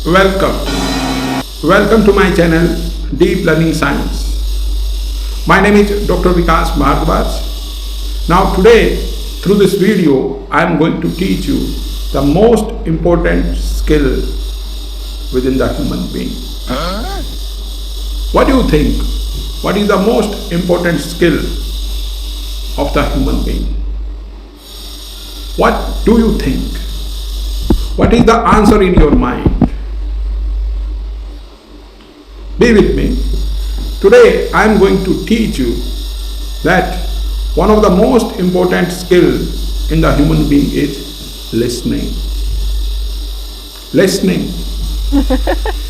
Welcome. Welcome to my channel Deep Learning Science. My name is Dr. Vikas Bhardwaj. Now today through this video I am going to teach you the most important skill within the human being. What do you think? What is the most important skill of the human being? What do you think? What is the answer in your mind? Be with me. Today I am going to teach you that one of the most important skills in the human being is listening. Listening.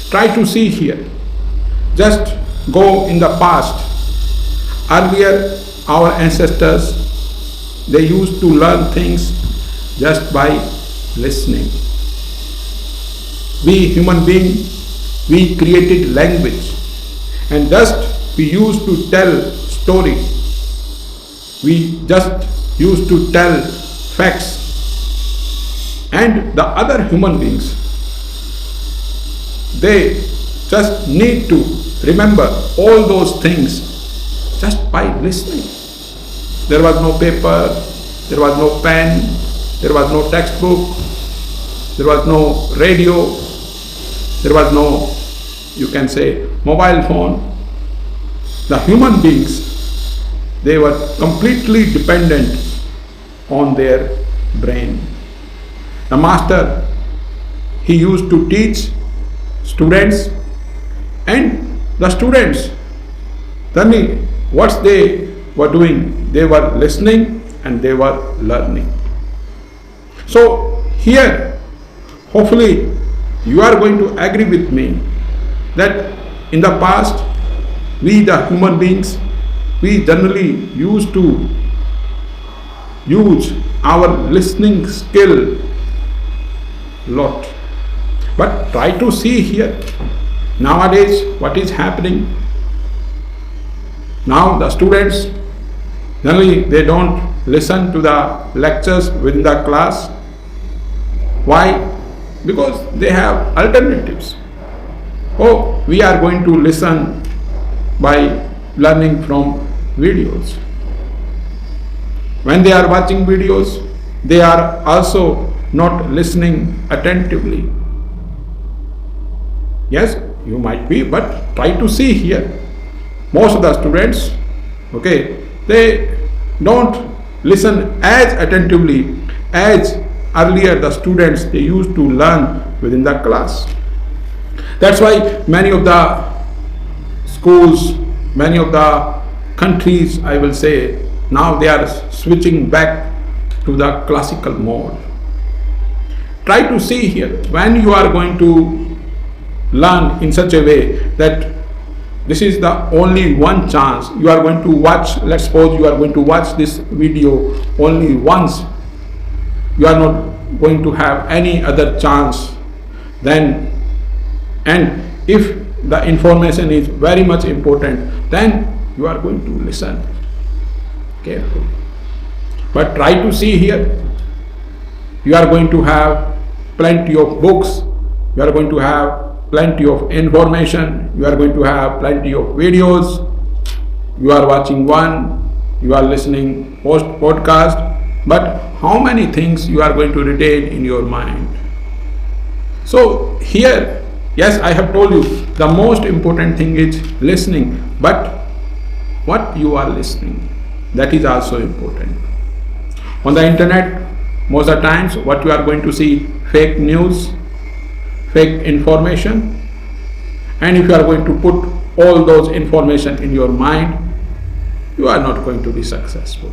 Try to see here. Just go in the past. Earlier our ancestors, they used to learn things just by listening. We human beings, we created language and just we used to tell story. We just used to tell facts. And the other human beings, they just need to remember all those things just by listening. There was no paper, there was no pen, there was no textbook, there was no radio, there was no, you can say, mobile phone. The human beings, they were completely dependent on their brain. The master, he used to teach students, and the students, tell me what they were doing. They were listening and they were learning. So here, hopefully you are going to agree with me that in the past, we the human beings, we generally used to use our listening skill a lot. But try to see here, nowadays what is happening. Now the students, generally they don't listen to the lectures within the class. Why? Because they have alternatives. Oh, we are going to listen by learning from videos. When they are watching videos, they are also not listening attentively. Yes, you might be, but try to see here. Most of the students, okay, they don't listen as attentively as earlier the students, they used to learn within the class. That's why many of the schools, many of the countries, I will say, now they are switching back to the classical mode. Try to see here, when you are going to learn in such a way that this is the only one chance you are going to watch. Let's suppose you are going to watch this video only once. You are not going to have any other chance then, and if the information is very much important, then you are going to listen carefully. But try to see here, you are going to have plenty of books, you are going to have plenty of information, you are going to have plenty of videos, you are watching one, you are listening podcast, but how many things you are going to retain in your mind? So here, yes, I have told you the most important thing is listening, but what you are listening, that is also important. On the internet, most of the times what you are going to see, fake news, fake information, and if you are going to put all those information in your mind, you are not going to be successful.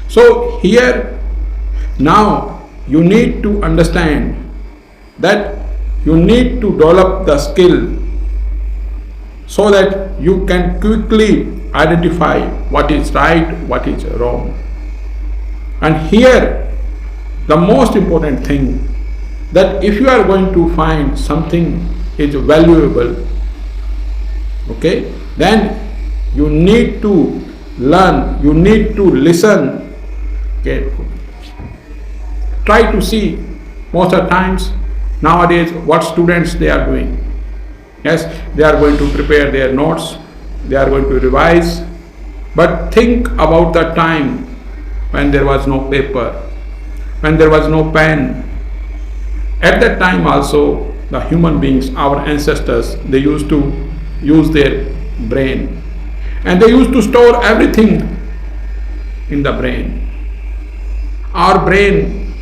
So here, now you need to understand that you need to develop the skill so that you can quickly identify what is right, what is wrong. And here, the most important thing, that if you are going to find something is valuable, okay, then you need to learn, you need to listen carefully. Try to see, most of the times Nowadays, what students they are doing? Yes, they are going to prepare their notes, they are going to revise, but think about the time when there was no paper, when there was no pen. At that time also, the human beings, our ancestors, they used to use their brain, and they used to store everything in the brain. Our brain,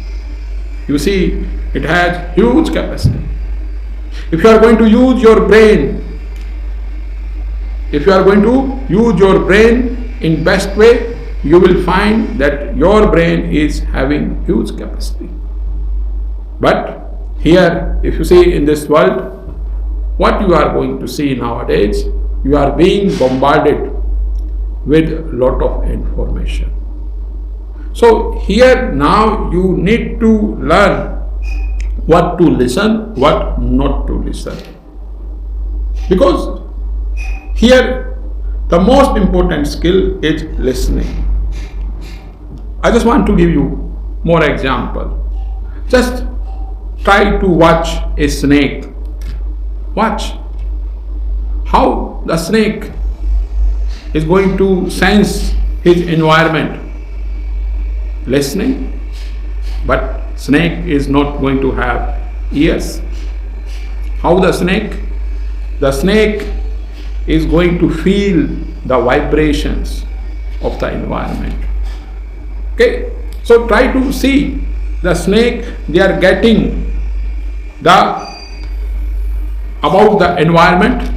you see, it has huge capacity. If you are going to use your brain, if you are going to use your brain in best way, you will find that your brain is having huge capacity. But here, if you see in this world, what you are going to see nowadays, you are being bombarded with a lot of information. So here now you need to learn what to listen, what not to listen. Because here the most important skill is listening. I just want to give you more example. Just try to watch a snake. Watch how the snake is going to sense his environment. Listening, but snake is not going to have ears. How the snake? The snake is going to feel the vibrations of the environment. Okay, so try to see the snake, they are getting the about the environment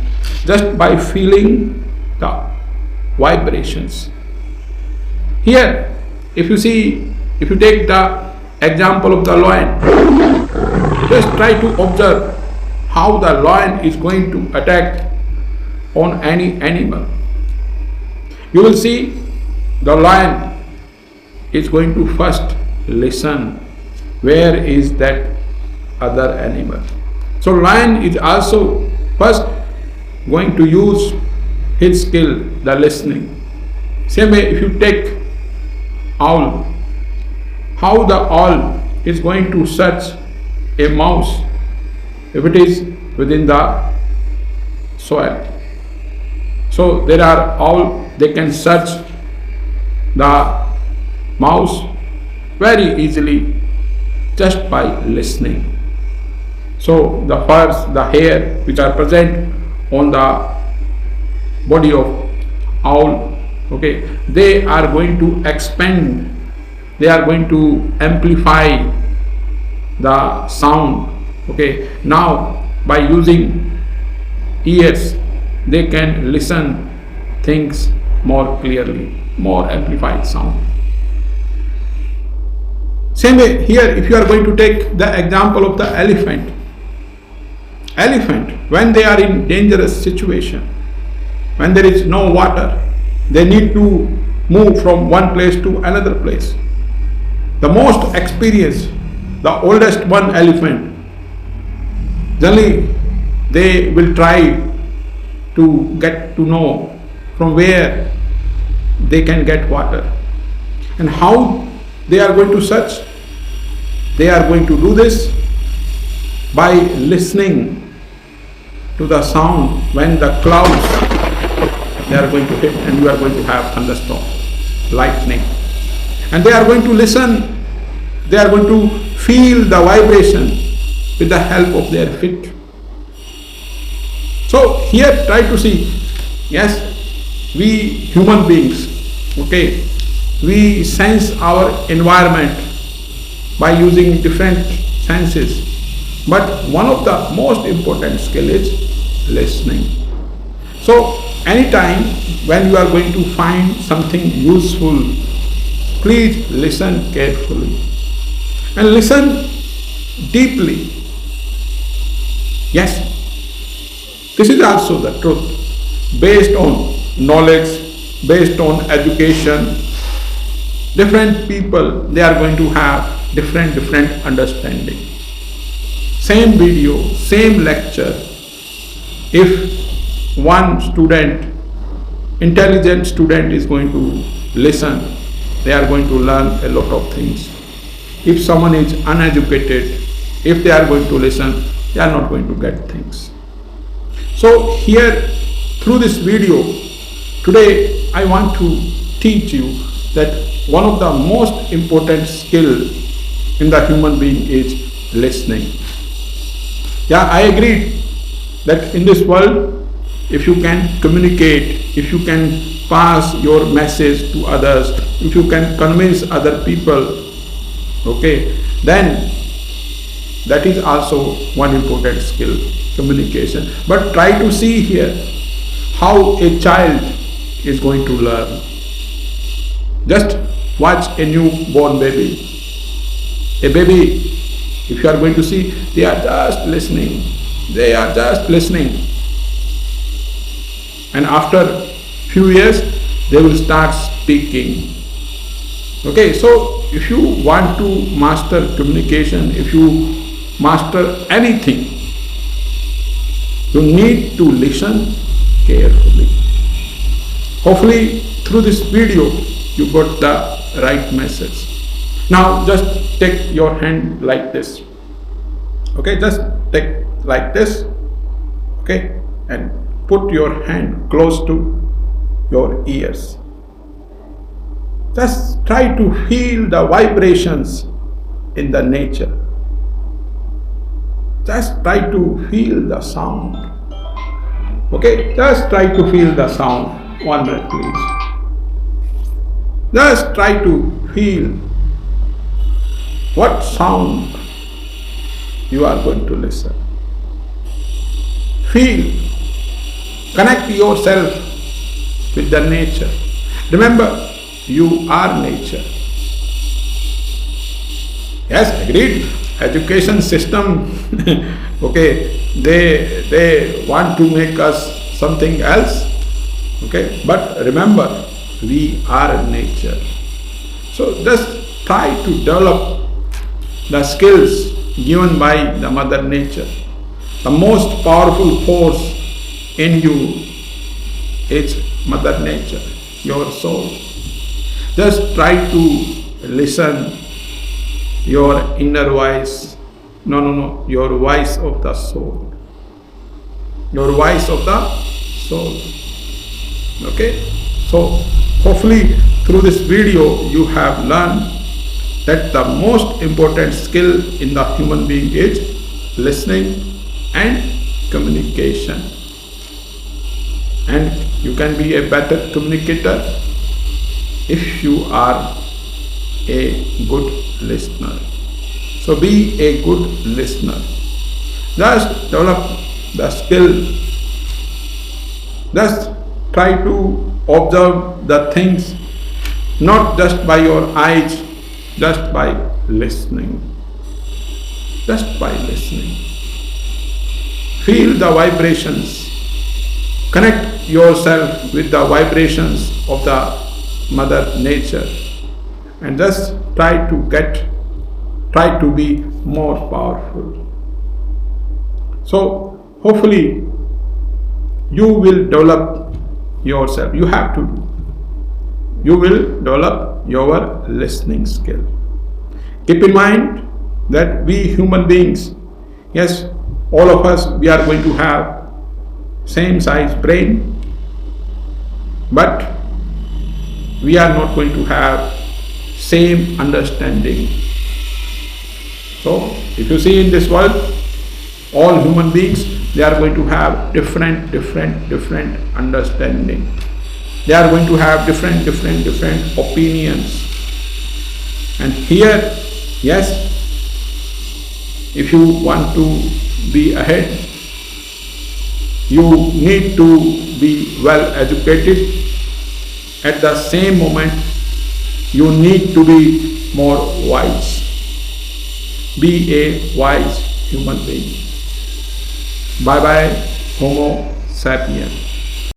just by feeling the vibrations. Here, if you see, if you take the example of the lion, just try to observe how the lion is going to attack on any animal. You will see the lion is going to first listen, where is that other animal. So lion is also first going to use his skill, the listening. Same way, if you take owl, how the owl is going to search a mouse if it is within the soil. So there are owl, they can search the mouse very easily just by listening. So the furs, the hair which are present on the body of owl, okay, they are going to expand, they are going to amplify the sound. Okay, now by using ears, they can listen things more clearly, more amplified sound. Same way here, if you are going to take the example of the elephant, when they are in dangerous situation, when there is no water, they need to move from one place to another place. The most experienced, the oldest one elephant, generally they will try to get to know from where they can get water. And how they are going to search? They are going to do this by listening to the sound when the clouds they are going to hit and you are going to have thunderstorm, lightning. And they are going to listen, they are going to feel the vibration with the help of their feet. So here try to see, yes, we human beings, okay, we sense our environment by using different senses. But one of the most important skill is listening. So anytime when you are going to find something useful, please listen carefully and listen deeply. Yes, this is also the truth. Based on knowledge, based on education, different people, they are going to have different understanding. Same video, same lecture. If one student, intelligent student is going to listen, they are going to learn a lot of things. If someone is uneducated, if they are going to listen, they are not going to get things. So here, through this video, today I want to teach you that one of the most important skill in the human being is listening. Yeah, I agree that in this world, if you can communicate, if you can pass your message to others, if you can convince other people, okay, then that is also one important skill, communication. But try to see here how a child is going to learn. Just watch a newborn baby. A baby, if you are going to see, they are just listening. They are just listening. And after few years, they will start speaking. Okay, so if you want to master communication, if you master anything, you need to listen carefully. Hopefully, through this video, you got the right message. Now, just take your hand like this. Okay, just take like this. Okay, and put your hand close to your ears. Just try to feel the vibrations in the nature. Just try to feel the sound. Okay, just try to feel the sound. 1 minute, please. Just try to feel what sound you are going to listen. Feel, connect yourself with the nature. Remember, you are nature. Yes, agreed. Education system, okay, they want to make us something else. Okay, but remember, we are nature. So just try to develop the skills given by the Mother Nature. The most powerful force in you is Mother Nature, your soul. Just try to listen your inner voice. No, your voice of the soul. Your voice of the soul. Okay? So, hopefully through this video you have learned that the most important skill in the human being is listening and communication. And you can be a better communicator if you are a good listener. So be a good listener. Just develop the skill. Just try to observe the things not just by your eyes, just by listening. Just by listening. Feel the vibrations. Connect yourself with the vibrations of the Mother Nature and just try to be more powerful. So hopefully you will develop yourself. You will develop your listening skill. Keep in mind that we human beings, yes, all of us, we are going to have same size brain, but we are not going to have same understanding. So if you see in this world, all human beings, they are going to have different understanding. They are going to have different opinions. And here, yes, if you want to be ahead, you need to be well educated. At the same moment, you need to be more wise. Be a wise human being. Bye bye, Homo sapien.